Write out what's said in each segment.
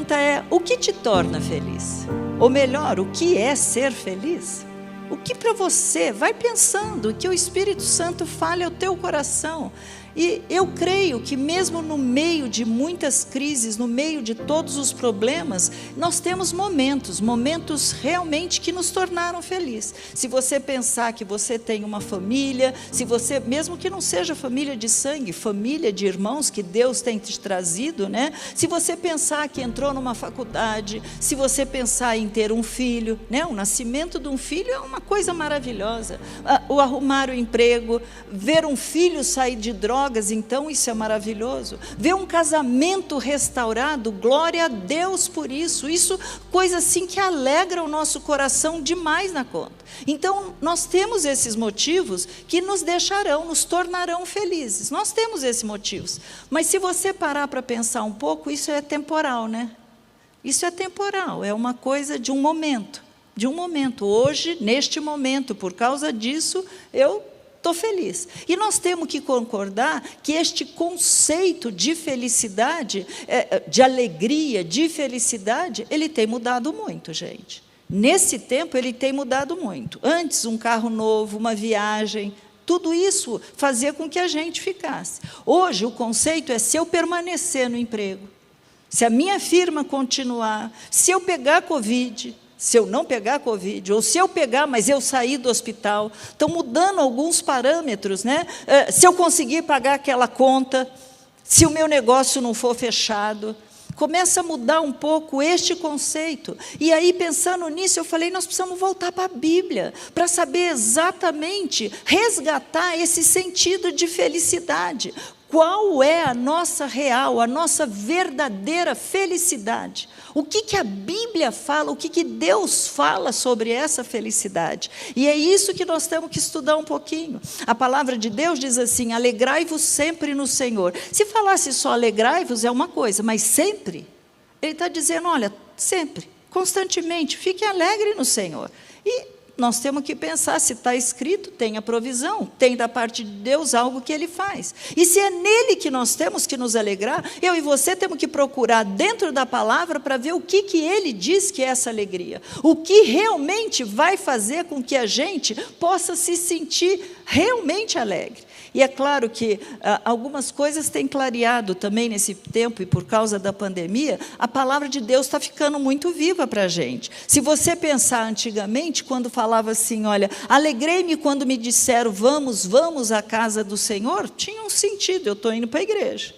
pergunta é: o que te torna feliz? Ou melhor, o que é ser feliz? O que para você? Vai pensando, que o Espírito Santo fale ao teu coração. E eu creio que mesmo no meio de muitas crises, no meio de todos os problemas, nós temos momentos realmente que nos tornaram felizes. Se você pensar que você tem uma família, se você, mesmo que não seja família de sangue, família de irmãos que Deus tem te trazido, né? Se você pensar que entrou numa faculdade, se você pensar em ter um filho, né? O nascimento de um filho é uma coisa maravilhosa. O arrumar o emprego, ver um filho sair de drogas, então isso é maravilhoso. Ver um casamento restaurado, glória a Deus por isso. Isso, coisa assim que alegra o nosso coração demais na conta. Então, nós temos esses motivos que nos tornarão felizes. Nós temos esses motivos. Mas se você parar para pensar um pouco, isso é temporal, né? Isso é temporal, é uma coisa de um momento. De um momento. Hoje, neste momento, por causa disso, eu estou feliz. E nós temos que concordar que este conceito de felicidade, de alegria, de felicidade, ele tem mudado muito, gente. Nesse tempo, ele tem mudado muito. Antes, um carro novo, uma viagem, tudo isso fazia com que a gente ficasse. Hoje, o conceito é: se eu permanecer no emprego, se a minha firma continuar, se eu pegar Covid, se eu não pegar Covid, ou se eu pegar, mas eu sair do hospital, estão mudando alguns parâmetros, né? Se eu conseguir pagar aquela conta, se o meu negócio não for fechado, começa a mudar um pouco este conceito. E aí, pensando nisso, eu falei: nós precisamos voltar para a Bíblia, para saber exatamente, resgatar esse sentido de felicidade. Qual é a nossa real, a nossa verdadeira felicidade? O que a Bíblia fala, o que Deus fala sobre essa felicidade? E é isso que nós temos que estudar um pouquinho. A palavra de Deus diz assim: alegrai-vos sempre no Senhor. Se falasse só alegrai-vos é uma coisa, mas sempre, ele está dizendo: olha, sempre, constantemente, fique alegre no Senhor. E nós temos que pensar, se está escrito, tem a provisão, tem da parte de Deus algo que Ele faz. E se é nele que nós temos que nos alegrar, eu e você temos que procurar dentro da palavra para ver o que Ele diz que é essa alegria. O que realmente vai fazer com que a gente possa se sentir realmente alegre. E é claro que algumas coisas têm clareado também nesse tempo, e por causa da pandemia, a palavra de Deus está ficando muito viva para a gente. Se você pensar antigamente, quando falava assim: olha, alegrei-me quando me disseram vamos à casa do Senhor, tinha um sentido, eu estou indo para a igreja.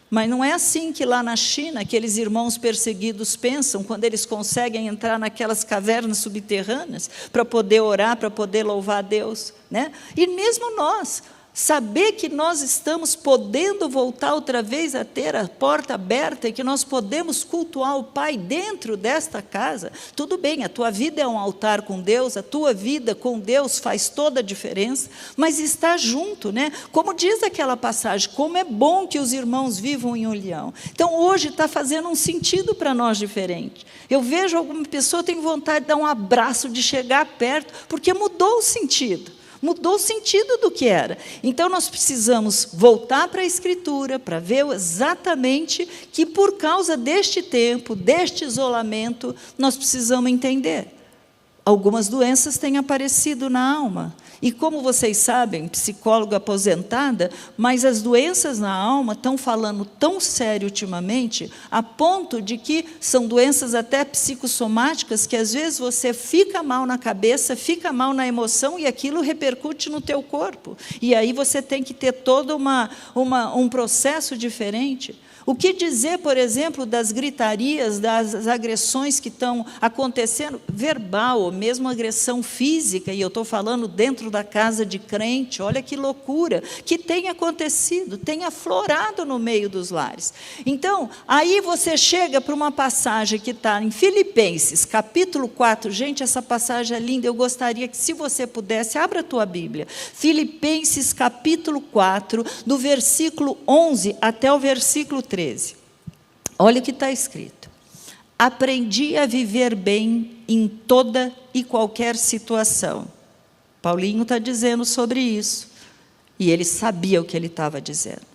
Mas não é assim que lá na China, aqueles irmãos perseguidos pensam, quando eles conseguem entrar naquelas cavernas subterrâneas, para poder orar, para poder louvar a Deus, né? E mesmo nós, saber que nós estamos podendo voltar outra vez a ter a porta aberta e que nós podemos cultuar o Pai dentro desta casa. Tudo bem, a tua vida é um altar com Deus, a tua vida com Deus faz toda a diferença, mas está junto, né? Como diz aquela passagem: como é bom que os irmãos vivam em união. Então, hoje está fazendo um sentido para nós diferente. Eu vejo alguma pessoa, tem vontade de dar um abraço, de chegar perto, porque mudou o sentido. Mudou o sentido do que era. Então, nós precisamos voltar para a Escritura, para ver exatamente que, por causa deste tempo, deste isolamento, nós precisamos entender. Algumas doenças têm aparecido na alma. E como vocês sabem, psicóloga aposentada, mas as doenças na alma estão falando tão sério ultimamente, a ponto de que são doenças até psicossomáticas, que às vezes você fica mal na cabeça, fica mal na emoção, e aquilo repercute no teu corpo. E aí você tem que ter todo um processo diferente. O que dizer, por exemplo, das gritarias, das agressões que estão acontecendo, verbal, ou mesmo agressão física, e eu estou falando dentro da casa de crente, olha que loucura, que tem acontecido, tem aflorado no meio dos lares. Então, aí você chega para uma passagem que está em Filipenses, capítulo 4, gente, essa passagem é linda, eu gostaria que, se você pudesse, abra a tua Bíblia, Filipenses capítulo 4, do versículo 11 até o versículo 13. Olha o que está escrito: aprendi a viver bem em toda e qualquer situação. Paulinho está dizendo sobre isso, e ele sabia o que ele estava dizendo.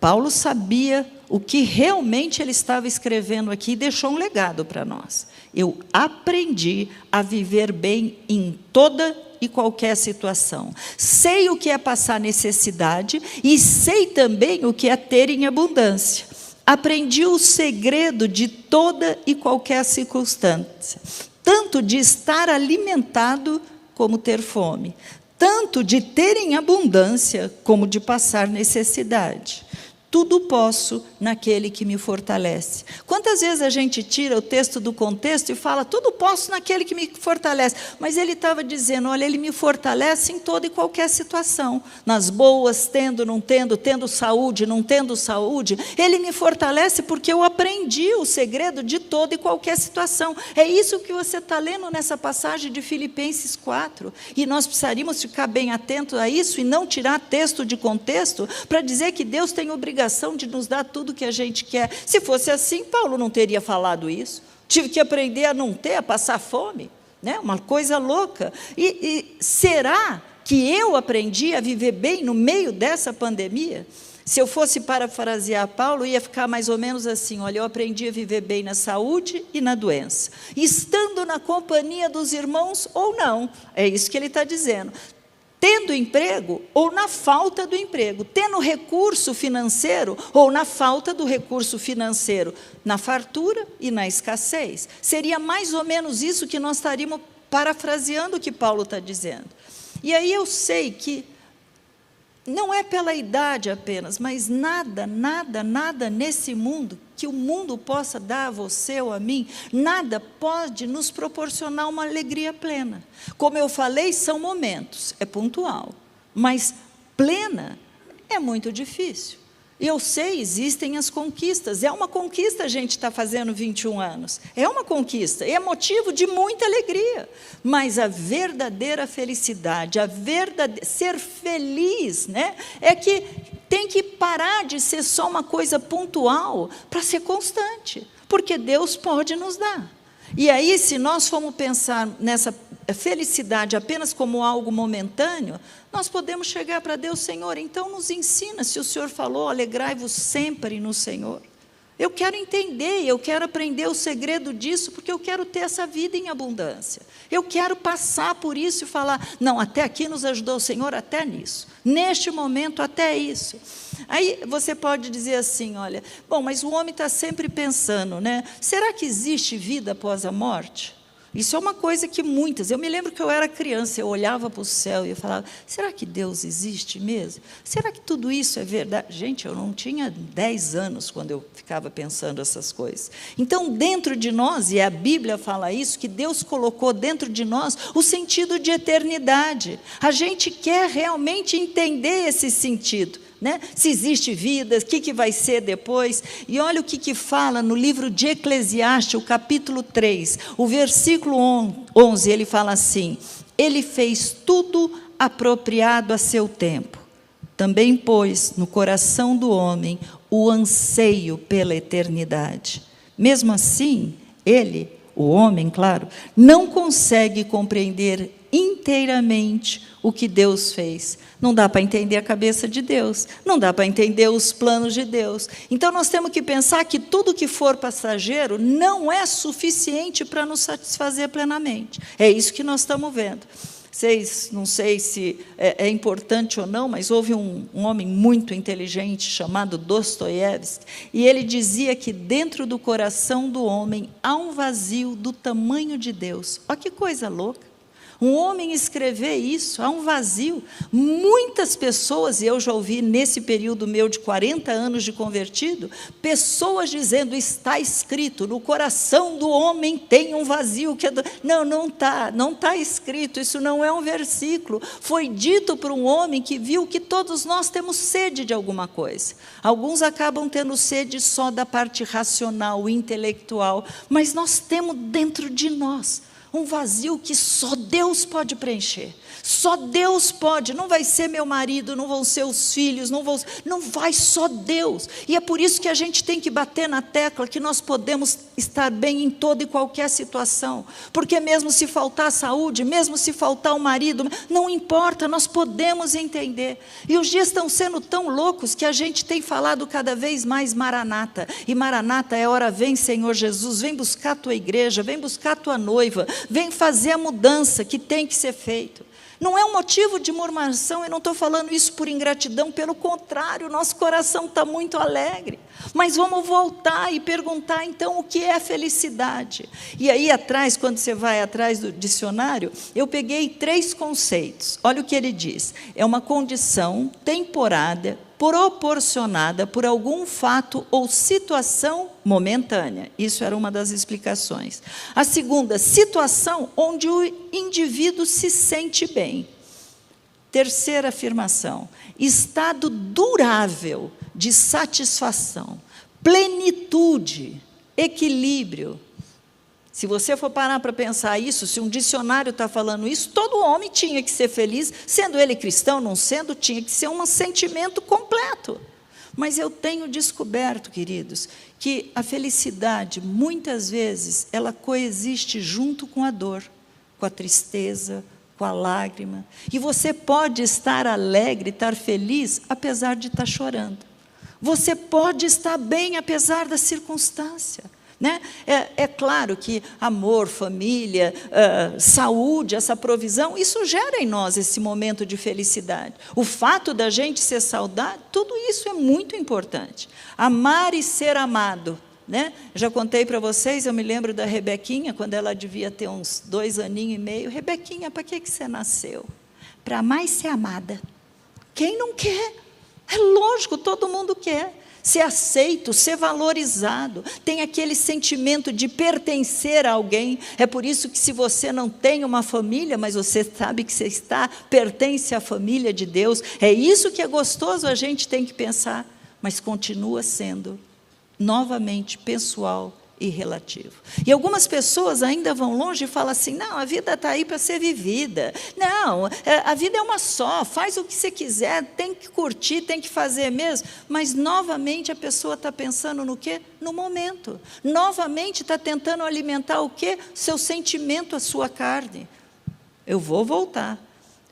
Paulo sabia o que realmente ele estava escrevendo aqui e deixou um legado para nós. Eu aprendi a viver bem em toda e qualquer situação. Sei o que é passar necessidade e sei também o que é ter em abundância. Aprendi o segredo de toda e qualquer circunstância, tanto de estar alimentado como ter fome, tanto de ter em abundância como de passar necessidade. Tudo posso naquele que me fortalece. Quantas vezes a gente tira o texto do contexto e fala, tudo posso naquele que me fortalece. Mas ele estava dizendo, olha, ele me fortalece em toda e qualquer situação. Nas boas, tendo, não tendo, tendo saúde, não tendo saúde. Ele me fortalece porque eu aprendi o segredo de toda e qualquer situação. É isso que você está lendo nessa passagem de Filipenses 4. E nós precisaríamos ficar bem atentos a isso e não tirar texto de contexto para dizer que Deus tem obrigação de nos dar tudo que a gente quer. Se fosse assim, Paulo não teria falado isso. Tive que aprender a não ter, a passar fome, né? Uma coisa louca. E será que eu aprendi a viver bem no meio dessa pandemia? Se eu fosse parafrasear Paulo, ia ficar mais ou menos assim, olha, eu aprendi a viver bem na saúde e na doença, estando na companhia dos irmãos ou não, é isso que ele está dizendo. Tendo emprego ou na falta do emprego, tendo recurso financeiro ou na falta do recurso financeiro, na fartura e na escassez. Seria mais ou menos isso que nós estaríamos parafraseando o que Paulo está dizendo. E aí eu sei que não é pela idade apenas, mas nada nesse mundo, que o mundo possa dar a você ou a mim, nada pode nos proporcionar uma alegria plena. Como eu falei, são momentos, é pontual, mas plena é muito difícil. Eu sei, existem as conquistas, é uma conquista a gente estar fazendo 21 anos, é uma conquista, é motivo de muita alegria, mas a verdadeira felicidade, ser feliz, né, é que tem que parar de ser só uma coisa pontual para ser constante, porque Deus pode nos dar. E aí, se nós formos pensar nessa felicidade apenas como algo momentâneo, nós podemos chegar para Deus, Senhor, então nos ensina, se o Senhor falou, alegrai-vos sempre no Senhor. Eu quero entender, eu quero aprender o segredo disso, porque eu quero ter essa vida em abundância. Eu quero passar por isso e falar, não, até aqui nos ajudou o Senhor, até nisso. Neste momento, até isso. Aí você pode dizer assim, olha, bom, mas o homem está sempre pensando, né? Será que existe vida após a morte? Isso é uma coisa que muitas... Eu me lembro que eu era criança, eu olhava para o céu e eu falava, será que Deus existe mesmo? Será que tudo isso é verdade? Gente, eu não tinha 10 anos quando eu ficava pensando essas coisas. Então, dentro de nós, e a Bíblia fala isso, que Deus colocou dentro de nós o sentido de eternidade. A gente quer realmente entender esse sentido. Né? Se existe vida, o que vai ser depois. E olha o que fala no livro de Eclesiastes, o capítulo 3, o versículo 11, ele fala assim, ele fez tudo apropriado a seu tempo, também pôs no coração do homem o anseio pela eternidade. Mesmo assim, ele, o homem, claro, não consegue compreender inteiramente o que Deus fez. Não dá para entender a cabeça de Deus, não dá para entender os planos de Deus. Então, nós temos que pensar que tudo que for passageiro não é suficiente para nos satisfazer plenamente. É isso que nós estamos vendo. Não sei se é importante ou não, mas houve um homem muito inteligente chamado Dostoiévski, e ele dizia que dentro do coração do homem há um vazio do tamanho de Deus. Olha que coisa louca. Um homem escrever isso, há um vazio. Muitas pessoas, e eu já ouvi nesse período meu de 40 anos de convertido, pessoas dizendo, está escrito, no coração do homem tem um vazio. Não está escrito, isso não é um versículo. Foi dito por um homem que viu que todos nós temos sede de alguma coisa. Alguns acabam tendo sede só da parte racional, intelectual, mas nós temos dentro de nós um vazio que só Deus pode preencher. Só Deus pode. Não vai ser meu marido, não vão ser os filhos, não vai só Deus. E é por isso que a gente tem que bater na tecla que nós podemos estar bem em toda e qualquer situação, porque mesmo se faltar saúde, mesmo se faltar o marido, não importa, nós podemos entender. E os dias estão sendo tão loucos que a gente tem falado cada vez mais Maranata, e Maranata é hora vem, Senhor Jesus, vem buscar a tua igreja, vem buscar a tua noiva, vem fazer a mudança que tem que ser feita. Não é um motivo de murmuração, eu não estou falando isso por ingratidão, pelo contrário, nosso coração está muito alegre. Mas vamos voltar e perguntar então o que é felicidade. E aí atrás, quando você vai atrás do dicionário, eu peguei 3 conceitos. Olha o que ele diz: é uma condição temporária, proporcionada por algum fato ou situação momentânea. Isso era uma das explicações. A segunda, situação onde o indivíduo se sente bem. Terceira afirmação, estado durável de satisfação, plenitude, equilíbrio. Se você for parar para pensar isso, se um dicionário está falando isso, todo homem tinha que ser feliz, sendo ele cristão, não sendo, tinha que ser um sentimento completo. Mas eu tenho descoberto, queridos, que a felicidade, muitas vezes, ela coexiste junto com a dor, com a tristeza, com a lágrima. E você pode estar alegre, estar feliz, apesar de estar chorando. Você pode estar bem, apesar da circunstância. Né? É claro que amor, família, saúde, essa provisão, isso gera em nós esse momento de felicidade. O fato da gente ser saudável, tudo isso é muito importante. Amar e ser amado. Né? Já contei para vocês, eu me lembro da Rebequinha, quando ela devia ter uns 2 aninhos e meio. Rebequinha, para que você nasceu? Para amar e ser amada. Quem não quer? É lógico, todo mundo quer. Ser aceito, ser valorizado, tem aquele sentimento de pertencer a alguém. É por isso que se você não tem uma família, mas você sabe que você pertence à família de Deus, é isso que é gostoso, a gente tem que pensar, mas continua sendo, novamente, pessoal e relativo. E algumas pessoas ainda vão longe e falam assim, não, a vida está aí para ser vivida. Não, a vida é uma só, faz o que você quiser, tem que curtir, tem que fazer mesmo. Mas, novamente, a pessoa está pensando no quê? No momento. Novamente está tentando alimentar o quê? Seu sentimento, a sua carne. Eu vou voltar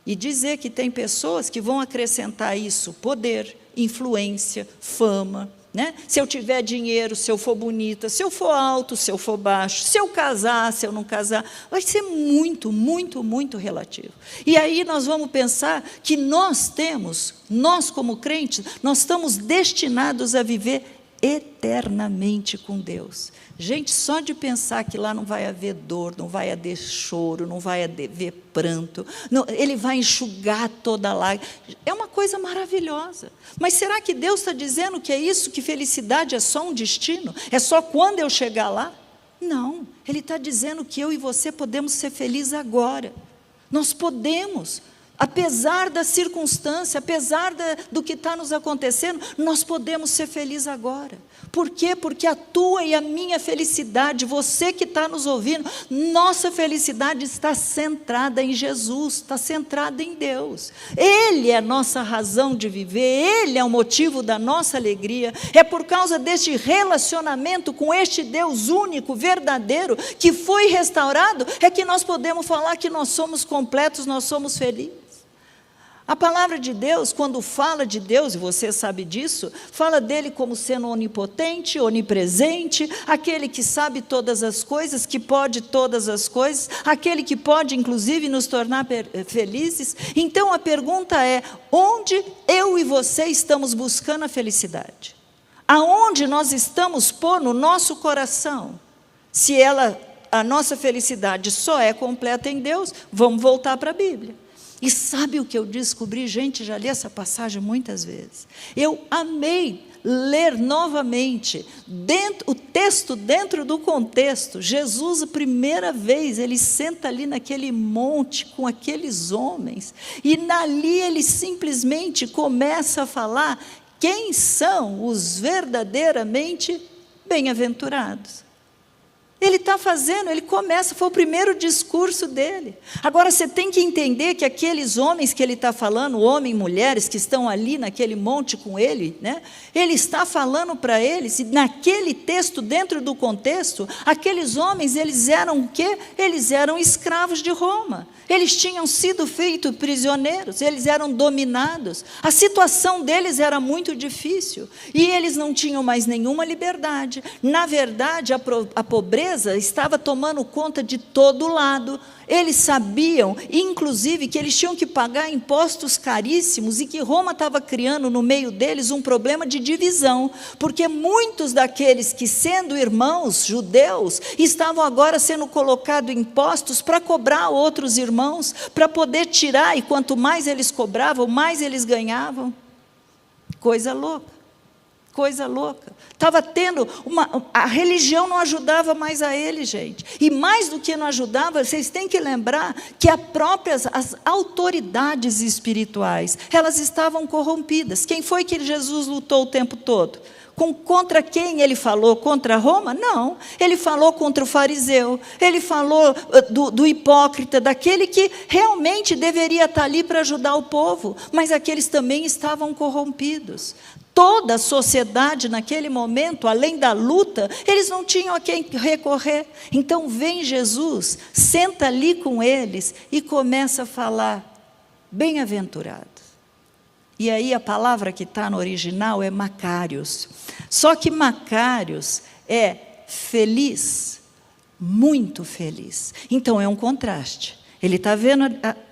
e dizer que tem pessoas que vão acrescentar isso, poder, influência, fama, né? Se eu tiver dinheiro, se eu for bonita, se eu for alto, se eu for baixo, se eu casar, se eu não casar, vai ser muito, muito, muito relativo. E aí nós vamos pensar que nós como crentes, nós estamos destinados a viver eternamente com Deus. Gente, só de pensar que lá não vai haver dor, não vai haver choro, não vai haver pranto, não, Ele vai enxugar toda a lágrima, é uma coisa maravilhosa. Mas será que Deus está dizendo que é isso, que felicidade é só um destino? É só quando eu chegar lá? Não, Ele está dizendo que eu e você podemos ser felizes agora. Nós podemos. Apesar da circunstância, apesar do que está nos acontecendo, nós podemos ser felizes agora. Por quê? Porque a tua e a minha felicidade, você que está nos ouvindo, nossa felicidade está centrada em Jesus, está centrada em Deus. Ele é a nossa razão de viver, Ele é o motivo da nossa alegria. É por causa deste relacionamento com este Deus único, verdadeiro, que foi restaurado, é que nós podemos falar que nós somos completos, nós somos felizes. A palavra de Deus, quando fala de Deus, e você sabe disso, fala dele como sendo onipotente, onipresente, aquele que sabe todas as coisas, que pode todas as coisas, aquele que pode, inclusive, nos tornar felizes. Então, a pergunta é, onde eu e você estamos buscando a felicidade? Aonde nós estamos pondo o nosso coração? Se a nossa felicidade só é completa em Deus, vamos voltar para a Bíblia. E sabe o que eu descobri? Gente, já li essa passagem muitas vezes. Eu amei ler novamente o texto dentro do contexto. Jesus, a primeira vez, ele senta ali naquele monte com aqueles homens. E dali ele simplesmente começa a falar quem são os verdadeiramente bem-aventurados. Ele está fazendo, ele começa, foi o primeiro discurso dele. Agora, você tem que entender que aqueles homens que ele está falando, homens e mulheres que estão ali naquele monte com ele, né? Ele está falando para eles, e naquele texto, dentro do contexto, aqueles homens, eles eram o quê? Eles eram escravos de Roma. Eles tinham sido feitos prisioneiros, eles eram dominados. A situação deles era muito difícil, e eles não tinham mais nenhuma liberdade. Na verdade, a pobreza estava tomando conta de todo lado. Eles sabiam, inclusive, que eles tinham que pagar impostos caríssimos e que Roma estava criando no meio deles um problema de divisão, porque muitos daqueles que, sendo irmãos judeus, estavam agora sendo colocados impostos para cobrar outros irmãos, para poder tirar, e quanto mais eles cobravam, mais eles ganhavam. Coisa louca. Coisa louca. Estava tendo a religião não ajudava mais a ele, gente. E mais do que não ajudava, vocês têm que lembrar que as autoridades espirituais, elas estavam corrompidas. Quem foi que Jesus lutou o tempo todo? Contra quem ele falou? Contra Roma? Não. Ele falou contra o fariseu. Ele falou do hipócrita, daquele que realmente deveria estar ali para ajudar o povo. Mas aqueles também estavam corrompidos. Toda a sociedade naquele momento, além da luta, eles não tinham a quem recorrer. Então vem Jesus, senta ali com eles e começa a falar, bem-aventurado. E aí a palavra que está no original é Macários. Só que Macários é feliz, muito feliz. Então é um contraste. Ele está vendo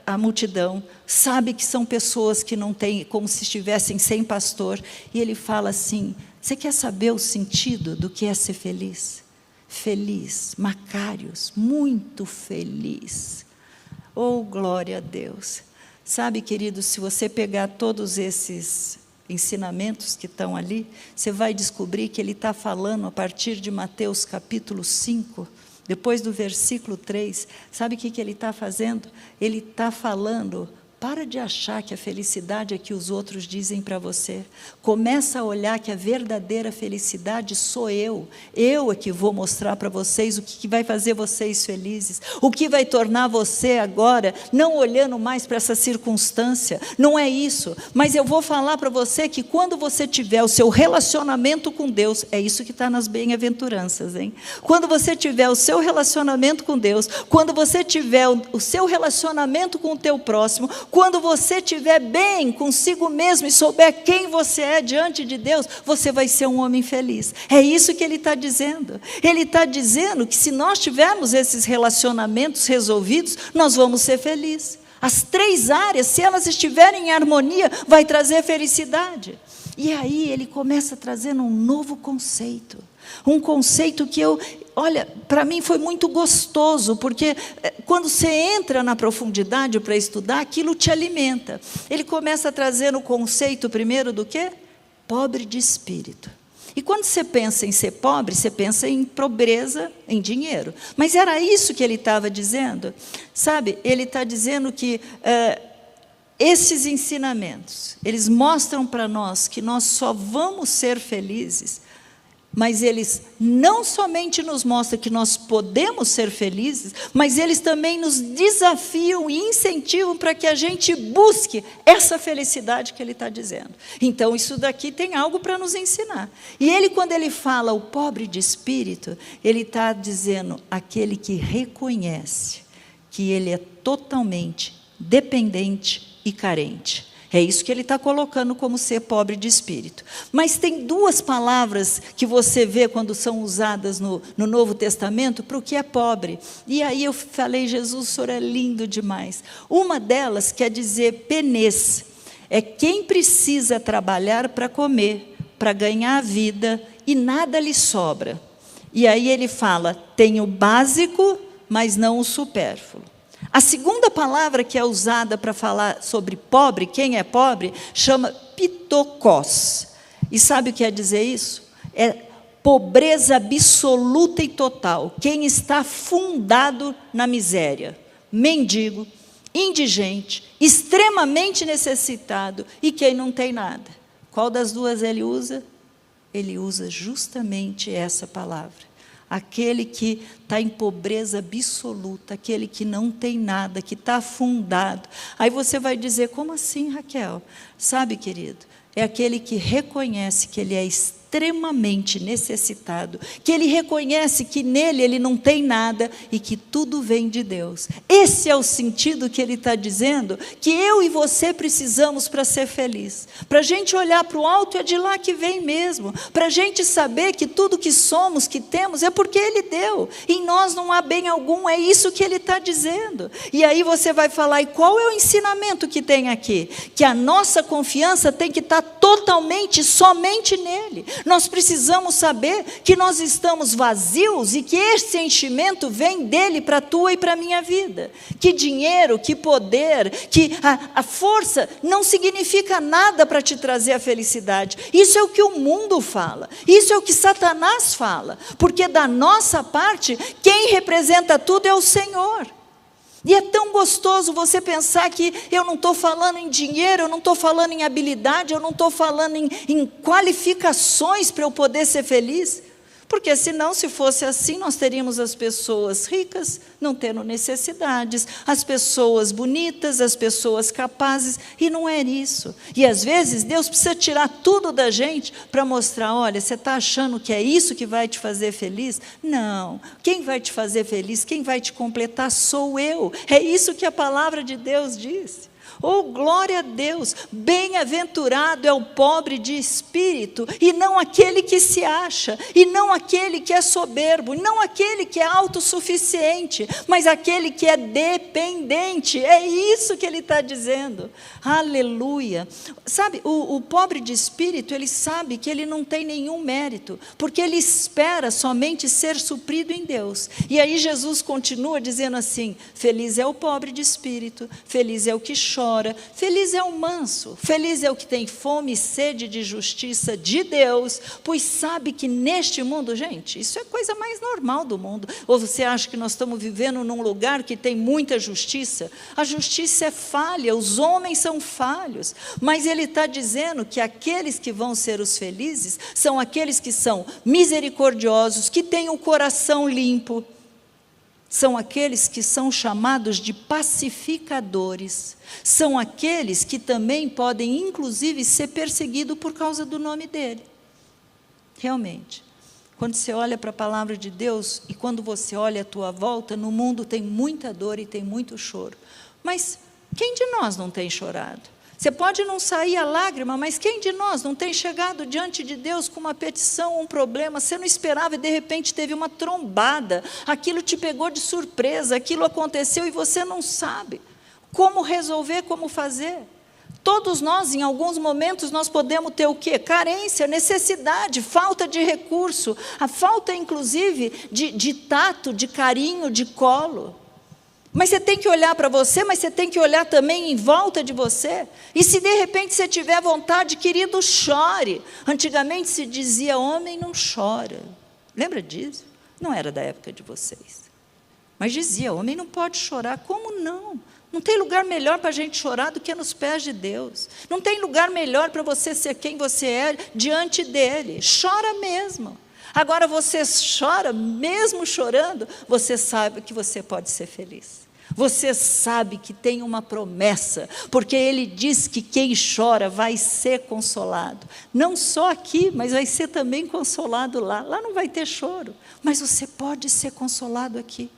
a multidão, sabe que são pessoas que não têm, como se estivessem sem pastor, e ele fala assim, você quer saber o sentido do que é ser feliz? Feliz, Macários, muito feliz. Oh, glória a Deus. Sabe, querido, se você pegar todos esses ensinamentos que estão ali, você vai descobrir que ele está falando a partir de Mateus capítulo 5, depois do versículo 3, sabe o que ele está fazendo? Ele está falando, para de achar que a felicidade é que os outros dizem para você. Começa a olhar que a verdadeira felicidade sou eu. Eu é que vou mostrar para vocês o que vai fazer vocês felizes. O que vai tornar você agora, não olhando mais para essa circunstância. Não é isso. Mas eu vou falar para você que quando você tiver o seu relacionamento com Deus, é isso que está nas bem-aventuranças, hein? Quando você tiver o seu relacionamento com Deus, quando você tiver o seu relacionamento com o teu próximo, quando você estiver bem consigo mesmo e souber quem você é diante de Deus, você vai ser um homem feliz. É isso que ele está dizendo. Ele está dizendo que se nós tivermos esses relacionamentos resolvidos, nós vamos ser felizes. As 3 áreas, se elas estiverem em harmonia, vai trazer felicidade. E aí ele começa trazendo um novo conceito. Um conceito que olha, para mim foi muito gostoso, porque quando você entra na profundidade para estudar, aquilo te alimenta. Ele começa a trazer o conceito primeiro do quê? Pobre de espírito. E quando você pensa em ser pobre, você pensa em pobreza, em dinheiro. Mas era isso que ele estava dizendo. Sabe, ele está dizendo que esses ensinamentos, eles mostram para nós que nós só vamos ser felizes, mas eles não somente nos mostram que nós podemos ser felizes, mas eles também nos desafiam e incentivam para que a gente busque essa felicidade que ele está dizendo. Então, isso daqui tem algo para nos ensinar. E ele, quando ele fala o pobre de espírito, ele está dizendo aquele que reconhece que ele é totalmente dependente e carente. É isso que ele está colocando como ser pobre de espírito. Mas tem 2 palavras que você vê quando são usadas no Novo Testamento para o que é pobre. E aí eu falei, Jesus, o senhor é lindo demais. Uma delas quer dizer penês. É quem precisa trabalhar para comer, para ganhar a vida, e nada lhe sobra. E aí ele fala, tem o básico, mas não o supérfluo. A segunda palavra que é usada para falar sobre pobre, quem é pobre, chama pitokos. E sabe o que quer dizer isso? É pobreza absoluta e total. Quem está afundado na miséria, mendigo, indigente, extremamente necessitado e quem não tem nada. Qual das 2 ele usa? Ele usa justamente essa palavra. aquele que está em pobreza absoluta, aquele que não tem nada, que está afundado. Aí você vai dizer, como assim, Raquel? Sabe, querido, é aquele que reconhece que ele é extremamente necessitado, que ele reconhece que nele ele não tem nada e que tudo vem de Deus. Esse é o sentido que ele está dizendo, que eu e você precisamos para ser feliz. Para a gente olhar para o alto, é de lá que vem mesmo. Para a gente saber que tudo que somos, que temos, é porque ele deu. Em nós não há bem algum, é isso que ele está dizendo. E aí você vai falar, e qual é o ensinamento que tem aqui? Que a nossa confiança tem que estar totalmente, somente nele. Nós precisamos saber que nós estamos vazios e que esse enchimento vem dele para a tua e para a minha vida. Que dinheiro, que poder, que a força não significa nada para te trazer a felicidade. Isso é o que o mundo fala, isso é o que Satanás fala, porque da nossa parte, quem representa tudo é o Senhor. E é tão gostoso você pensar que eu não estou falando em dinheiro, eu não estou falando em habilidade, eu não estou falando em qualificações para eu poder ser feliz. Porque senão, se fosse assim, nós teríamos as pessoas ricas, não tendo necessidades, as pessoas bonitas, as pessoas capazes, e não é isso. E às vezes Deus precisa tirar tudo da gente para mostrar, olha, você está achando que é isso que vai te fazer feliz? Não, quem vai te fazer feliz, quem vai te completar sou eu. É isso que a palavra de Deus diz. Oh, glória a Deus, bem-aventurado é o pobre de espírito, e não aquele que se acha, e não aquele que é soberbo, e não aquele que é autossuficiente, mas aquele que é dependente. É isso que ele está dizendo. Aleluia. Sabe, o pobre de espírito, ele sabe que ele não tem nenhum mérito, porque ele espera somente ser suprido em Deus. E aí Jesus continua dizendo assim, feliz é o pobre de espírito, feliz é o que chora, feliz é o manso, feliz é o que tem fome e sede de justiça de Deus, pois sabe que neste mundo, gente, isso é a coisa mais normal do mundo. Ou você acha que nós estamos vivendo num lugar que tem muita justiça? A justiça é falha, os homens são falhos, mas ele está dizendo que aqueles que vão ser os felizes são aqueles que são misericordiosos, que têm o coração limpo, são aqueles que são chamados de pacificadores, são aqueles que também podem, inclusive, ser perseguidos por causa do nome dele. Realmente, quando você olha para a palavra de Deus, e quando você olha à tua volta, no mundo tem muita dor e tem muito choro, mas quem de nós não tem chorado? Você pode não sair a lágrima, mas quem de nós não tem chegado diante de Deus com uma petição, um problema, você não esperava e de repente teve uma trombada, aquilo te pegou de surpresa, aquilo aconteceu e você não sabe como resolver, como fazer. Todos nós, em alguns momentos, nós podemos ter o quê? Carência, necessidade, falta de recurso, a falta, inclusive, de tato, de carinho, de colo. Mas você tem que olhar para você, mas você tem que olhar também em volta de você. E se de repente você tiver vontade, querido, chore. Antigamente se dizia, homem não chora. Lembra disso? Não era da época de vocês. Mas dizia, homem não pode chorar. Como não? Não tem lugar melhor para a gente chorar do que nos pés de Deus. Não tem lugar melhor para você ser quem você é diante dele. Chora mesmo. Agora você chora, mesmo chorando, você sabe que você pode ser feliz. Você sabe que tem uma promessa, porque ele diz que quem chora vai ser consolado. Não só aqui, mas vai ser também consolado lá. Lá não vai ter choro, mas você pode ser consolado aqui.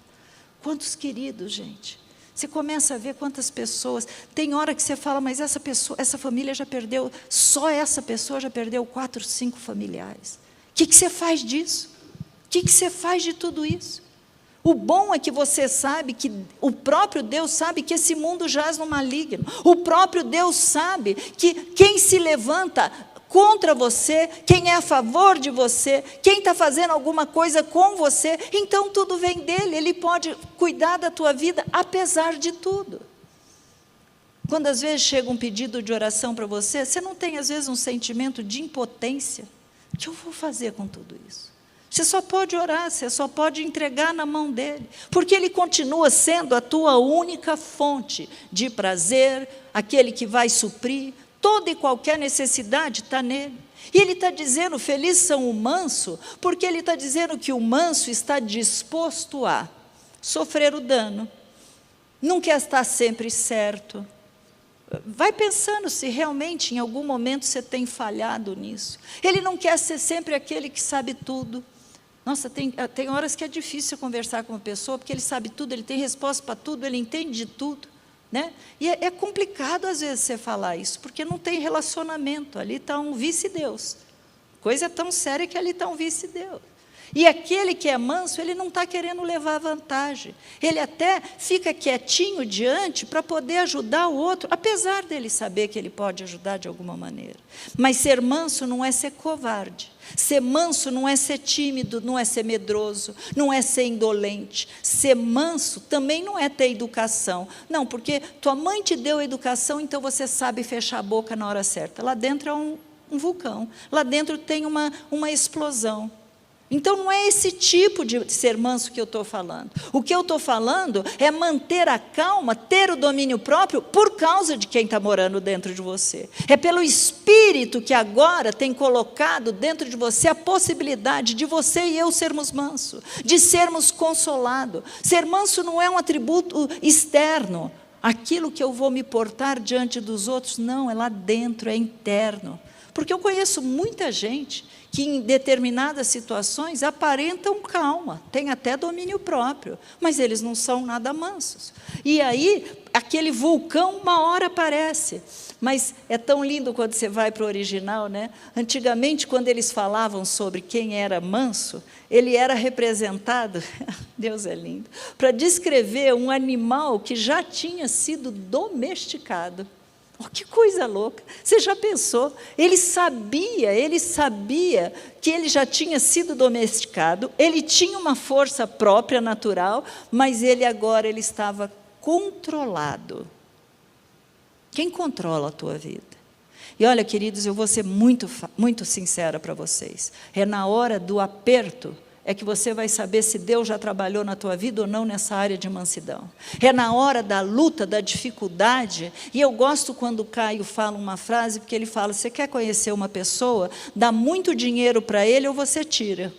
Quantos queridos, gente. Você começa a ver quantas pessoas, tem hora que você fala, mas essa pessoa, essa família já perdeu, só essa pessoa já perdeu 4, 5 familiares. O que você faz disso? O que você faz de tudo isso? O bom é que você sabe que o próprio Deus sabe que esse mundo jaz no maligno. O próprio Deus sabe que quem se levanta contra você, quem é a favor de você, quem está fazendo alguma coisa com você, então tudo vem dele, ele pode cuidar da tua vida apesar de tudo. Quando às vezes chega um pedido de oração para você, você não tem às vezes um sentimento de impotência? O que eu vou fazer com tudo isso? Você só pode orar, você só pode entregar na mão dele, porque ele continua sendo a tua única fonte de prazer, aquele que vai suprir Toda e qualquer necessidade está nele. E ele está dizendo, felizes são o manso, porque ele está dizendo que o manso está disposto a sofrer o dano, não quer estar sempre certo. Vai pensando se realmente em algum momento você tem falhado nisso. Ele não quer ser sempre aquele que sabe tudo. Nossa, tem horas que é difícil conversar com uma pessoa, porque ele sabe tudo, ele tem resposta para tudo, ele entende de tudo. Né? E é complicado às vezes você falar isso, porque não tem relacionamento, ali está um vice-deus. Coisa tão séria que ali está um vice-deus. E aquele que é manso, ele não está querendo levar vantagem. Ele até fica quietinho diante para poder ajudar o outro, apesar dele saber que ele pode ajudar de alguma maneira. Mas ser manso não é ser covarde. Ser manso não é ser tímido, não é ser medroso, não é ser indolente. Ser manso também não é ter educação. Não, porque tua mãe te deu educação, então você sabe fechar a boca na hora certa. Lá dentro é um vulcão, lá dentro tem uma explosão. Então não é esse tipo de ser manso que eu estou falando. O que eu estou falando é manter a calma, ter o domínio próprio por causa de quem está morando dentro de você. É pelo Espírito que agora tem colocado dentro de você a possibilidade de você e eu sermos mansos, de sermos consolados. Ser manso não é um atributo externo, aquilo que eu vou me portar diante dos outros, não, é lá dentro, é interno. Porque eu conheço muita gente que em determinadas situações aparentam calma, têm até domínio próprio, mas eles não são nada mansos. E aí, aquele vulcão uma hora aparece. Mas é tão lindo quando você vai para o original, né? Antigamente, quando eles falavam sobre quem era manso, ele era representado, Deus é lindo, para descrever um animal que já tinha sido domesticado. Oh, que coisa louca, você já pensou? Ele sabia que ele já tinha sido domesticado, ele tinha uma força própria, natural, mas ele estava controlado. Quem controla a tua vida? E olha, queridos, eu vou ser muito sincera para vocês, é na hora do aperto, é que você vai saber se Deus já trabalhou na tua vida ou não nessa área de mansidão. É na hora da luta, da dificuldade, e eu gosto quando o Caio fala uma frase, porque ele fala, você quer conhecer uma pessoa, dá muito dinheiro para ele ou você tira,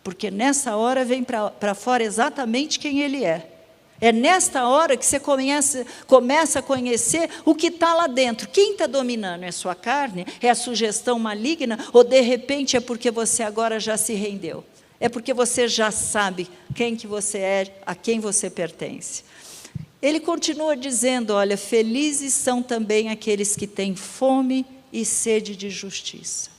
porque nessa hora vem para fora exatamente quem ele é. É nesta hora que você começa a conhecer o que está lá dentro. Quem está dominando? É sua carne? É a sugestão maligna? Ou de repente é porque você agora já se rendeu? É porque você já sabe quem que você é, a quem você pertence. Ele continua dizendo, olha, felizes são também aqueles que têm fome e sede de justiça.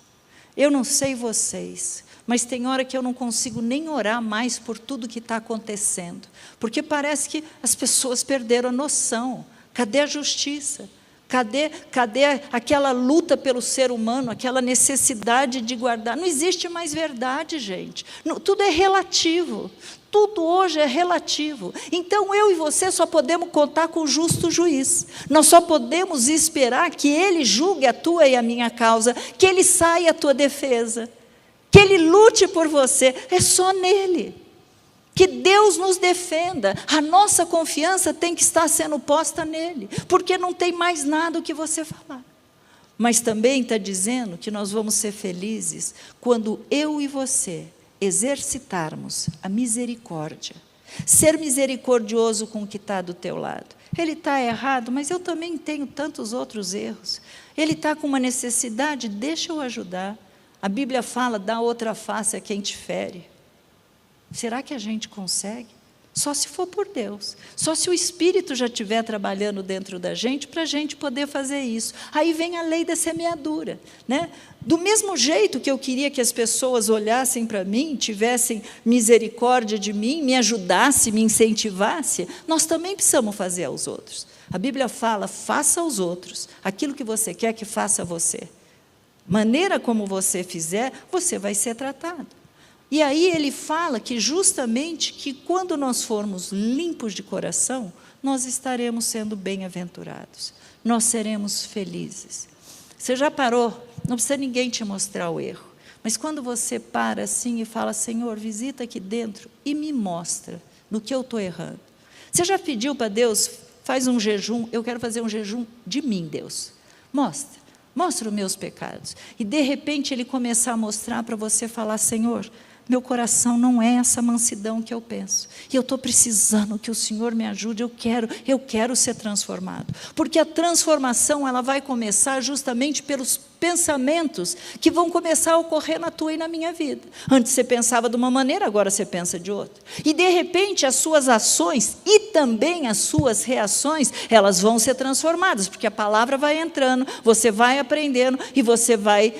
Eu não sei vocês, mas tem hora que eu não consigo nem orar mais por tudo que está acontecendo, porque parece que as pessoas perderam a noção. Cadê a justiça? Cadê aquela luta pelo ser humano, aquela necessidade de guardar? Não existe mais verdade, gente. Tudo é relativo. Tudo hoje é relativo. Então, eu e você só podemos contar com o justo juiz. Nós só podemos esperar que ele julgue a tua e a minha causa, que ele saia à tua defesa, que ele lute por você. É só nele. Que Deus nos defenda, a nossa confiança tem que estar sendo posta nele, porque não tem mais nada o que você falar. Mas também está dizendo que nós vamos ser felizes quando eu e você exercitarmos a misericórdia, ser misericordioso com o que está do teu lado. Ele está errado, mas eu também tenho tantos outros erros. Ele está com uma necessidade, deixa eu ajudar. A Bíblia fala, dá outra face a quem te fere. Será que a gente consegue? Só se for por Deus. Só se o Espírito já estiver trabalhando dentro da gente, para a gente poder fazer isso. Aí vem a lei da semeadura, né? Do mesmo jeito que eu queria que as pessoas olhassem para mim, tivessem misericórdia de mim, me ajudassem, me incentivassem, nós também precisamos fazer aos outros. A Bíblia fala, faça aos outros aquilo que você quer que faça a você. Maneira como você fizer, você vai ser tratado. E aí ele fala que justamente que quando nós formos limpos de coração, nós estaremos sendo bem-aventurados, nós seremos felizes. Você já parou? Não precisa ninguém te mostrar o erro, mas quando você para assim e fala, Senhor, visita aqui dentro e me mostra no que eu estou errando. Você já pediu para Deus, faz um jejum, eu quero fazer um jejum de mim, Deus. Mostra. Mostra os meus pecados. E de repente Ele começar a mostrar para você falar: Senhor, meu coração não é essa mansidão que eu penso. E eu estou precisando que o Senhor me ajude, eu quero ser transformado. Porque a transformação, ela vai começar justamente pelos pensamentos que vão começar a ocorrer na tua e na minha vida. Antes você pensava de uma maneira, agora você pensa de outra. E de repente as suas ações e também as suas reações, elas vão ser transformadas, porque a palavra vai entrando, você vai aprendendo e você vai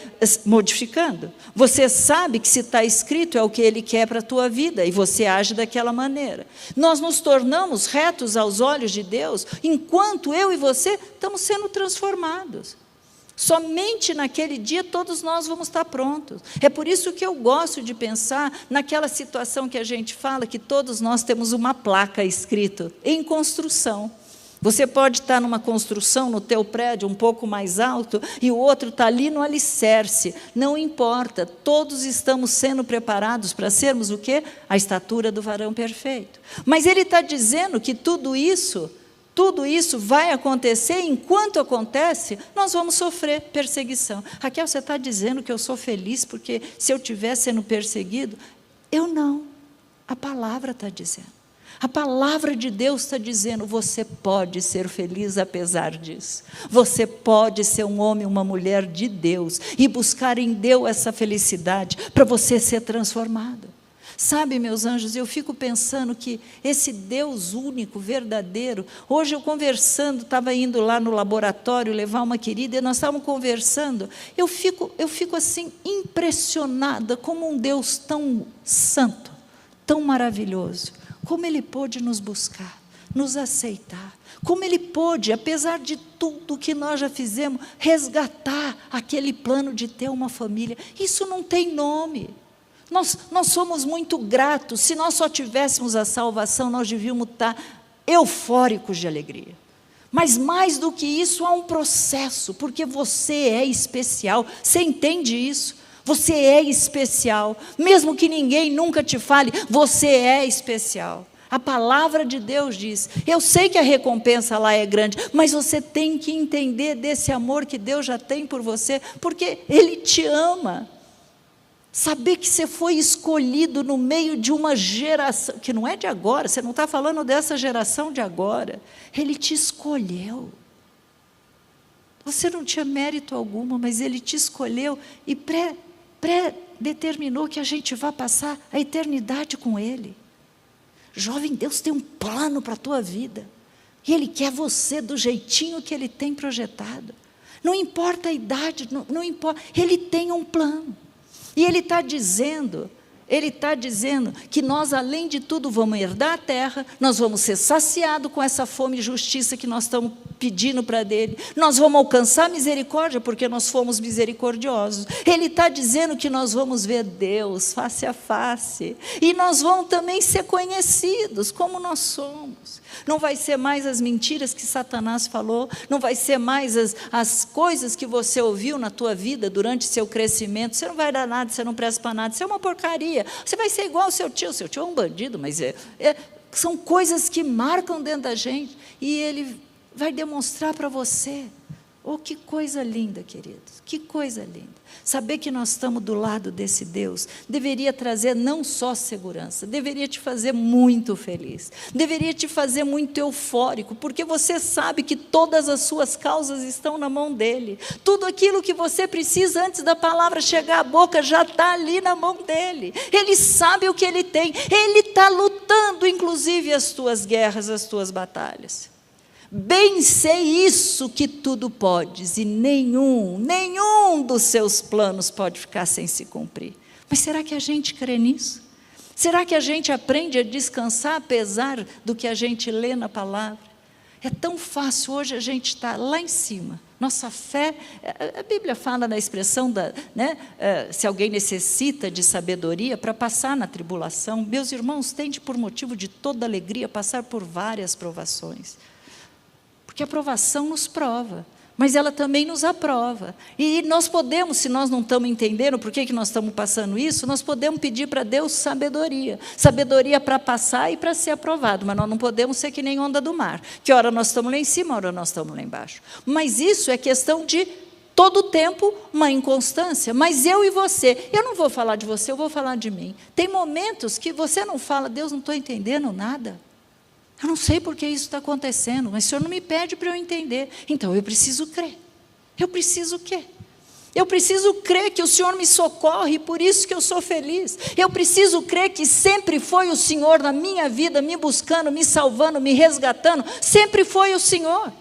modificando. Você sabe que se está escrito é o que Ele quer para a tua vida e você age daquela maneira. Nós nos tornamos retos aos olhos de Deus enquanto eu e você estamos sendo transformados. Somente naquele dia todos nós vamos estar prontos. É por isso que eu gosto de pensar naquela situação que a gente fala, que todos nós temos uma placa escrito em construção. Você pode estar numa construção no teu prédio um pouco mais alto e o outro está ali no alicerce. Não importa, todos estamos sendo preparados para sermos o quê? A estatura do varão perfeito. Mas ele está dizendo que tudo isso vai acontecer, enquanto acontece, nós vamos sofrer perseguição. Raquel, você está dizendo que eu sou feliz porque se eu estiver sendo perseguido? Eu não, a palavra está dizendo. A palavra de Deus está dizendo, você pode ser feliz apesar disso. Você pode ser um homem, uma mulher de Deus, e buscar em Deus essa felicidade, para você ser transformado. Sabe, meus anjos, eu fico pensando que esse Deus único, verdadeiro, hoje eu conversando, estava indo lá no laboratório levar uma querida, e nós estávamos conversando, eu fico assim, impressionada como um Deus tão santo, tão maravilhoso, como Ele pôde nos buscar, nos aceitar, como Ele pôde, apesar de tudo que nós já fizemos, resgatar aquele plano de ter uma família. Isso não tem nome. Nós somos muito gratos. Se nós só tivéssemos a salvação, nós devíamos estar eufóricos de alegria. Mas mais do que isso, há um processo, porque você é especial. Você entende isso? Você é especial. Mesmo que ninguém nunca te fale, você é especial. A palavra de Deus diz, eu sei que a recompensa lá é grande, mas você tem que entender desse amor que Deus já tem por você, porque Ele te ama. Saber que você foi escolhido no meio de uma geração, que não é de agora, você não está falando dessa geração de agora. Ele te escolheu. Você não tinha mérito algum, mas Ele te escolheu e pré-determinou que a gente vá passar a eternidade com Ele. Jovem, Deus tem um plano para a tua vida. E Ele quer você do jeitinho que Ele tem projetado. Não importa a idade, não importa, Ele tem um plano. E Ele está dizendo que nós, além de tudo, vamos herdar a terra, nós vamos ser saciados com essa fome e justiça que nós estamos pedindo para dele, nós vamos alcançar misericórdia, porque nós fomos misericordiosos. Ele está dizendo que nós vamos ver Deus face a face, e nós vamos também ser conhecidos como nós somos. Não vai ser mais as mentiras que Satanás falou, não vai ser mais as coisas que você ouviu na tua vida durante seu crescimento. Você não vai dar nada, você não presta para nada, você é uma porcaria, você vai ser igual ao seu tio é um bandido, mas são coisas que marcam dentro da gente, e ele vai demonstrar para você. Oh, que coisa linda, queridos, que coisa linda. Saber que nós estamos do lado desse Deus deveria trazer não só segurança, deveria te fazer muito feliz, deveria te fazer muito eufórico, porque você sabe que todas as suas causas estão na mão dEle. Tudo aquilo que você precisa antes da palavra chegar à boca já está ali na mão dEle. Ele sabe o que Ele tem, Ele está lutando inclusive as tuas guerras, as tuas batalhas. Bem sei isso, que tudo podes, e nenhum dos seus planos pode ficar sem se cumprir. Mas será que a gente crê nisso? Será que a gente aprende a descansar apesar do que a gente lê na palavra? É tão fácil hoje a gente estar lá em cima. Nossa fé, a Bíblia fala na expressão, se alguém necessita de sabedoria para passar na tribulação. Meus irmãos, tende por motivo de toda alegria passar por várias provações. Porque a provação nos prova, mas ela também nos aprova. E nós podemos, se nós não estamos entendendo por que nós estamos passando isso, nós podemos pedir para Deus sabedoria. Sabedoria para passar e para ser aprovado, mas nós não podemos ser que nem onda do mar, que hora nós estamos lá em cima, hora nós estamos lá embaixo. Mas isso é questão de todo o tempo uma inconstância, mas eu e você, eu não vou falar de você, eu vou falar de mim. Tem momentos que você não fala, Deus, não estou entendendo nada. Eu não sei por que isso está acontecendo, mas o Senhor não me pede para eu entender. Então eu preciso crer. Eu preciso quê? Eu preciso crer que o Senhor me socorre, por isso que eu sou feliz. Eu preciso crer que sempre foi o Senhor na minha vida, me buscando, me salvando, me resgatando. Sempre foi o Senhor.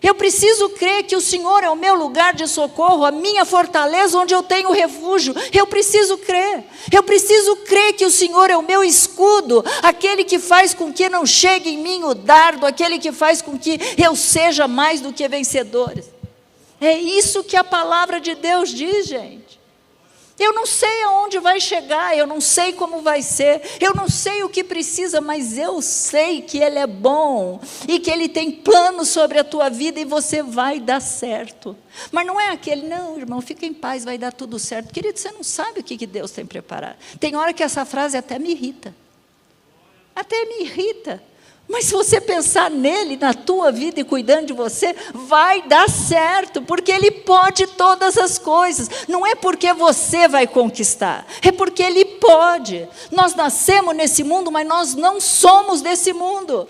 Eu preciso crer que o Senhor é o meu lugar de socorro, a minha fortaleza onde eu tenho refúgio. Eu preciso crer. Eu preciso crer que o Senhor é o meu escudo, aquele que faz com que não chegue em mim o dardo, aquele que faz com que eu seja mais do que vencedores. É isso que a palavra de Deus diz, gente. Eu não sei aonde vai chegar, eu não sei como vai ser, eu não sei o que precisa, mas eu sei que Ele é bom e que Ele tem planos sobre a tua vida e você vai dar certo. Mas não é aquele, não, irmão, fica em paz, vai dar tudo certo. Querido, você não sabe o que Deus tem preparado. Tem hora que essa frase até me irrita. Até me irrita. Mas se você pensar nele, na tua vida e cuidando de você, vai dar certo, porque Ele pode todas as coisas. Não é porque você vai conquistar, é porque Ele pode. Nós nascemos nesse mundo, mas nós não somos desse mundo.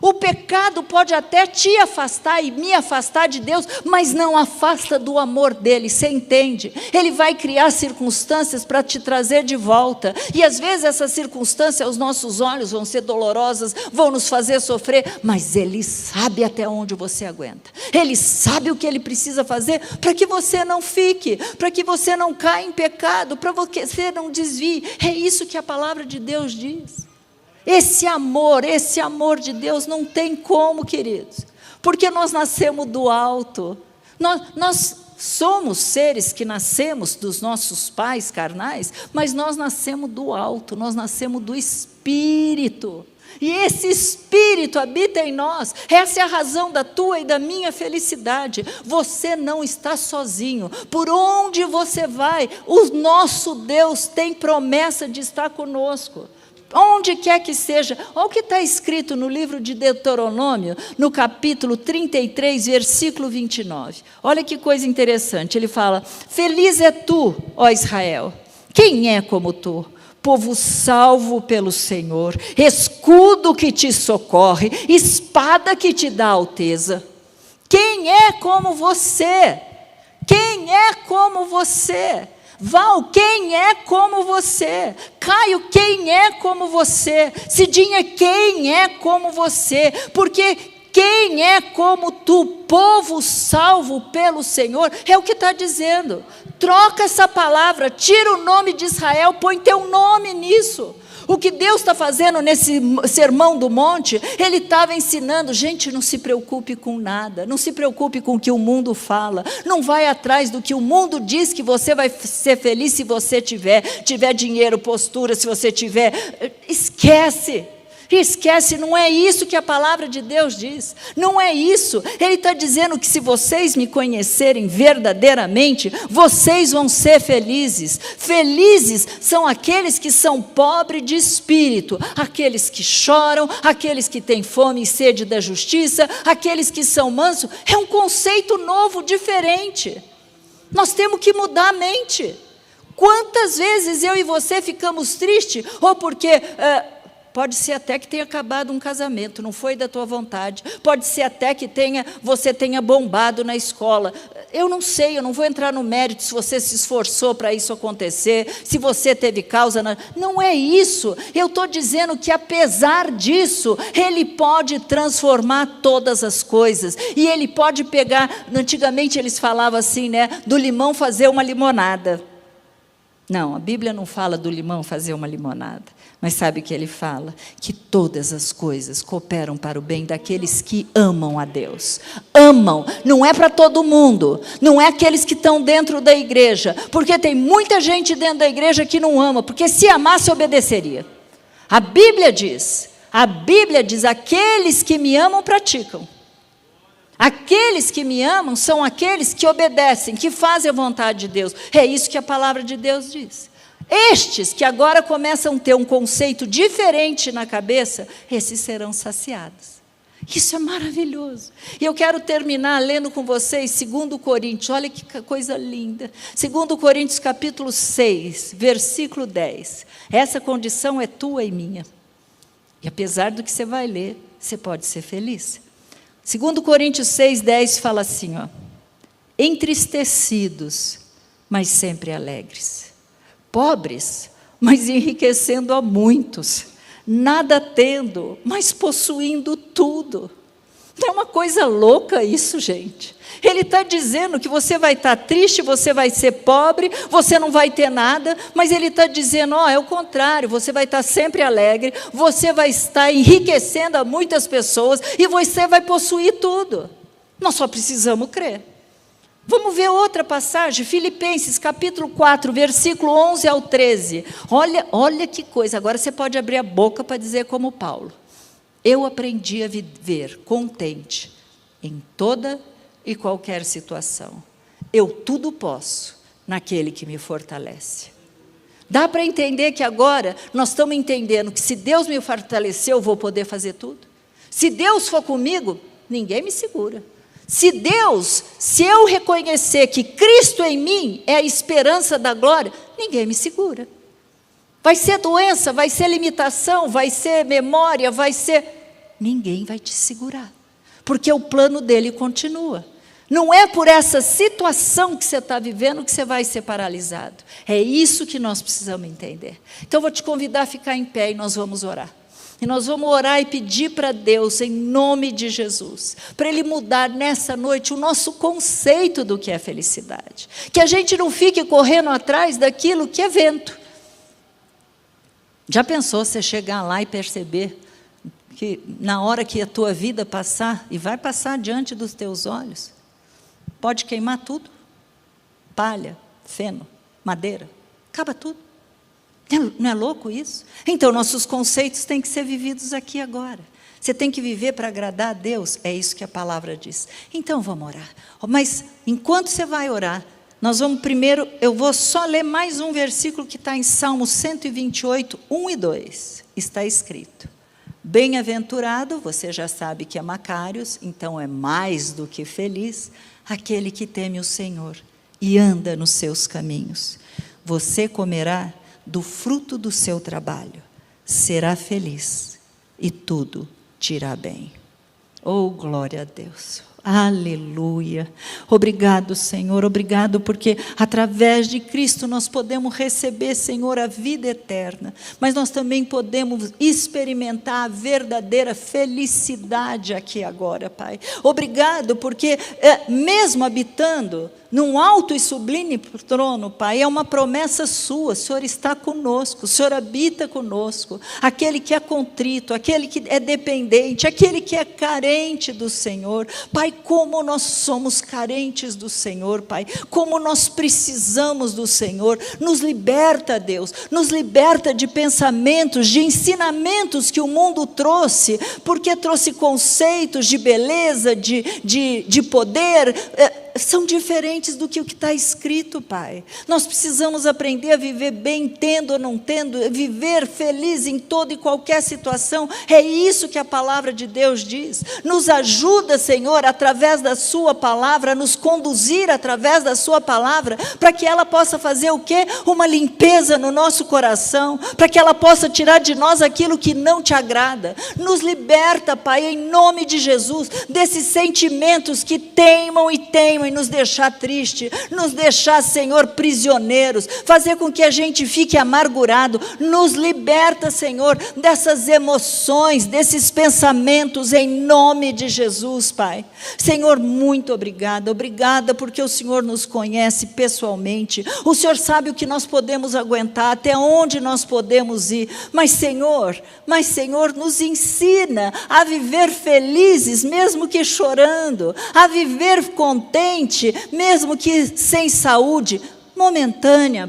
O pecado pode até te afastar e me afastar de Deus, mas não afasta do amor dEle, você entende? Ele vai criar circunstâncias para te trazer de volta, e às vezes essas circunstâncias aos nossos olhos vão ser dolorosas, vão nos fazer sofrer, mas Ele sabe até onde você aguenta, Ele sabe o que Ele precisa fazer para que você não fique, para que você não caia em pecado, para que você não desvie. É isso que a palavra de Deus diz. Esse amor de Deus não tem como, queridos, porque nós nascemos do alto, nós somos seres que nascemos dos nossos pais carnais, mas nós nascemos do alto, nós nascemos do Espírito, e esse Espírito habita em nós. Essa é a razão da tua e da minha felicidade. Você não está sozinho, por onde você vai, o nosso Deus tem promessa de estar conosco. Onde quer que seja, olha o que está escrito no livro de Deuteronômio, no capítulo 33, versículo 29. Olha que coisa interessante, ele fala: feliz é tu, ó Israel, quem é como tu? Povo salvo pelo Senhor, escudo que te socorre, espada que te dá alteza. Quem é como você? Quem é como você? Val, quem é como você? Caio, quem é como você? Cidinha, quem é como você? Porque quem é como tu, povo salvo pelo Senhor? É o que está dizendo. Troca essa palavra, tira o nome de Israel, põe teu nome nisso. O que Deus está fazendo nesse sermão do monte, Ele estava ensinando, gente, não se preocupe com nada, não se preocupe com o que o mundo fala, não vai atrás do que o mundo diz que você vai ser feliz se você tiver dinheiro, postura, se você tiver, esquece, não é isso que a palavra de Deus diz, não é isso. Ele está dizendo que se vocês me conhecerem verdadeiramente, vocês vão ser felizes. Felizes são aqueles que são pobres de espírito, aqueles que choram, aqueles que têm fome e sede da justiça, aqueles que são mansos. É um conceito novo, diferente. Nós temos que mudar a mente. Quantas vezes eu e você ficamos tristes, ou porque... pode ser até que tenha acabado um casamento, não foi da tua vontade. Pode ser até que você tenha bombado na escola. Eu não sei, eu não vou entrar no mérito se você se esforçou para isso acontecer, se você teve causa. Não é isso. Eu estou dizendo que apesar disso, Ele pode transformar todas as coisas. E Ele pode pegar, antigamente eles falavam assim, né, do limão fazer uma limonada. Não, a Bíblia não fala do limão fazer uma limonada. Mas sabe o que ele fala? Que todas as coisas cooperam para o bem daqueles que amam a Deus. Amam, não é para todo mundo, não é aqueles que estão dentro da igreja, porque tem muita gente dentro da igreja que não ama, porque se amasse obedeceria. A Bíblia diz, aqueles que me amam praticam. Aqueles que me amam são aqueles que obedecem, que fazem a vontade de Deus. É isso que a palavra de Deus diz. Estes que agora começam a ter um conceito diferente na cabeça, esses serão saciados. Isso é maravilhoso. E eu quero terminar lendo com vocês 2 Coríntios, olha que coisa linda. 2 Coríntios capítulo 6, versículo 10. Essa condição é tua e minha. E apesar do que você vai ler, você pode ser feliz. 2 Coríntios 6, 10 fala assim, ó, entristecidos, mas sempre alegres. Pobres, mas enriquecendo a muitos. Nada tendo, mas possuindo tudo. Não é uma coisa louca isso, gente? Ele está dizendo que você vai estar triste, você vai ser pobre, você não vai ter nada, mas ele está dizendo, é o contrário, você vai estar sempre alegre, você vai estar enriquecendo a muitas pessoas e você vai possuir tudo. Nós só precisamos crer. Vamos ver outra passagem, Filipenses capítulo 4, versículo 11 ao 13. Olha que coisa, agora você pode abrir a boca para dizer como Paulo. Eu aprendi a viver contente em toda e qualquer situação. Eu tudo posso naquele que me fortalece. Dá para entender que agora nós estamos entendendo que se Deus me fortalecer, eu vou poder fazer tudo? Se Deus for comigo, ninguém me segura. Se eu reconhecer que Cristo em mim é a esperança da glória, ninguém me segura. Vai ser doença, vai ser limitação, vai ser memória, ninguém vai te segurar. Porque o plano dele continua. Não é por essa situação que você está vivendo que você vai ser paralisado. É isso que nós precisamos entender. Então eu vou te convidar a ficar em pé e nós vamos orar. E nós vamos orar e pedir para Deus, em nome de Jesus, para Ele mudar nessa noite o nosso conceito do que é felicidade. Que a gente não fique correndo atrás daquilo que é vento. Já pensou você chegar lá e perceber que na hora que a tua vida passar, e vai passar diante dos teus olhos, pode queimar tudo? Palha, feno, madeira, acaba tudo. Não é louco isso? Então, nossos conceitos têm que ser vividos aqui agora. Você tem que viver para agradar a Deus, é isso que a palavra diz. Então, vamos orar. Mas, enquanto você vai orar, nós vamos primeiro, eu vou só ler mais um versículo que está em Salmo 128, 1 e 2. Está escrito, bem-aventurado, você já sabe que é Macários, então é mais do que feliz, aquele que teme o Senhor e anda nos seus caminhos. Você comerá do fruto do seu trabalho, será feliz e tudo te irá bem. Oh, glória a Deus. Aleluia. Obrigado, Senhor, obrigado porque através de Cristo nós podemos receber, Senhor, a vida eterna, mas nós também podemos experimentar a verdadeira felicidade aqui agora, Pai. Obrigado porque mesmo habitando num alto e sublime trono, Pai, é uma promessa sua, o Senhor está conosco, o Senhor habita conosco, aquele que é contrito, aquele que é dependente, aquele que é carente do Senhor. Pai, como nós somos carentes do Senhor, Pai, como nós precisamos do Senhor. Nos liberta, Deus, nos liberta de pensamentos, de ensinamentos que o mundo trouxe, porque trouxe conceitos de beleza, de poder, são diferentes do que o que está escrito, Pai. Nós precisamos aprender a viver bem, tendo ou não tendo, viver feliz em toda e qualquer situação. É isso que a palavra de Deus diz. Nos ajuda, Senhor, através da sua palavra, a nos conduzir através da sua palavra, para que ela possa fazer o quê? Uma limpeza no nosso coração, para que ela possa tirar de nós aquilo que não te agrada. Nos liberta, Pai, em nome de Jesus, desses sentimentos que teimam e nos deixar triste, nos deixar, Senhor, prisioneiros, fazer com que a gente fique amargurado. Nos liberta, Senhor, dessas emoções, desses pensamentos, em nome de Jesus, Pai. Senhor, muito obrigada, obrigada porque o Senhor nos conhece pessoalmente, o Senhor sabe o que nós podemos aguentar, até onde nós podemos ir, mas Senhor, nos ensina a viver felizes, mesmo que chorando, a viver contente, mesmo que sem saúde, momentânea,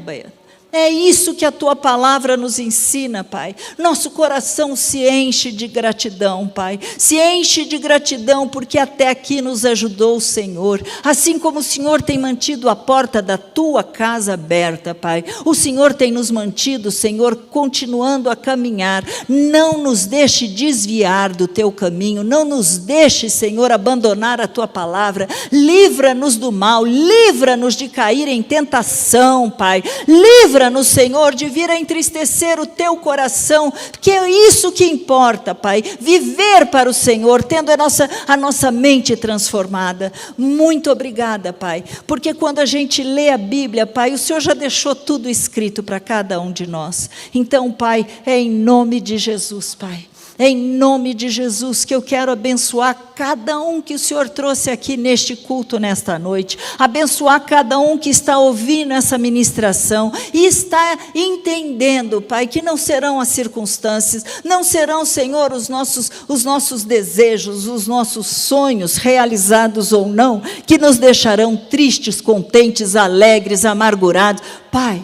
É isso que a Tua palavra nos ensina, Pai. Nosso coração se enche de gratidão, Pai. Se enche de gratidão porque até aqui nos ajudou o Senhor. Assim como o Senhor tem mantido a porta da Tua casa aberta, Pai. O Senhor tem nos mantido, Senhor, continuando a caminhar. Não nos deixe desviar do Teu caminho. Não nos deixe, Senhor, abandonar a Tua palavra. Livra-nos do mal. Livra-nos de cair em tentação, Pai. Livra-nos, Senhor, de vir a entristecer o Teu coração, que é isso que importa, Pai, viver para o Senhor, tendo a nossa mente transformada. Muito obrigada, Pai, porque quando a gente lê a Bíblia, Pai, o Senhor já deixou tudo escrito para cada um de nós. Então, Pai, é em nome de Jesus, Pai. É em nome de Jesus que eu quero abençoar cada um que o Senhor trouxe aqui neste culto nesta noite. Abençoar cada um que está ouvindo essa ministração e está entendendo, Pai, que não serão as circunstâncias, não serão, Senhor, os nossos desejos, os nossos sonhos, realizados ou não, que nos deixarão tristes, contentes, alegres, amargurados. Pai,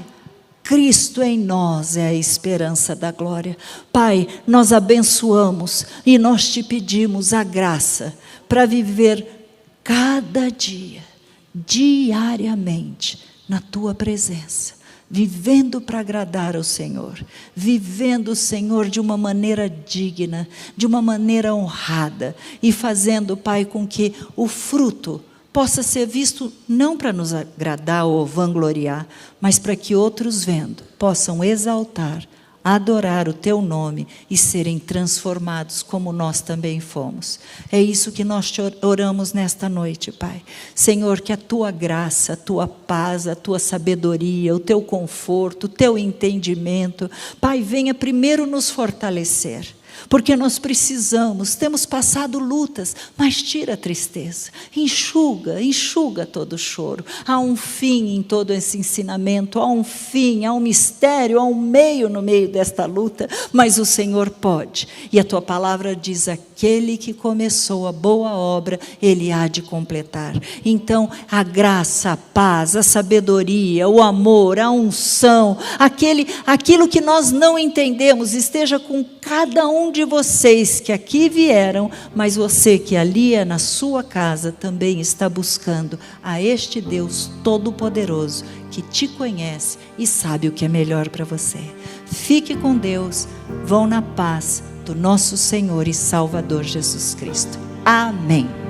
Cristo em nós é a esperança da glória. Pai, nós abençoamos e nós te pedimos a graça para viver cada dia, diariamente, na Tua presença, vivendo para agradar ao Senhor, vivendo, Senhor, de uma maneira digna, de uma maneira honrada, e fazendo, Pai, com que o fruto possa ser visto não para nos agradar ou vangloriar, mas para que outros vendo possam exaltar, adorar o Teu nome e serem transformados como nós também fomos. É isso que nós te oramos nesta noite, Pai. Senhor, que a Tua graça, a Tua paz, a Tua sabedoria, o Teu conforto, o Teu entendimento, Pai, venha primeiro nos fortalecer. Porque nós precisamos, temos passado lutas, mas tira a tristeza, enxuga todo o choro. Há um fim em todo esse ensinamento, há um fim, há um mistério, há um meio no meio desta luta, mas o Senhor pode. E a Tua palavra diz, aquele que começou a boa obra, Ele há de completar. Então, a graça, a paz, a sabedoria, o amor, a unção, aquilo que nós não entendemos, esteja com cada um de vocês que aqui vieram, mas você que ali é na sua casa também está buscando a este Deus Todo-Poderoso que te conhece e sabe o que é melhor para você. Fique com Deus, vão na paz do nosso Senhor e Salvador Jesus Cristo. Amém.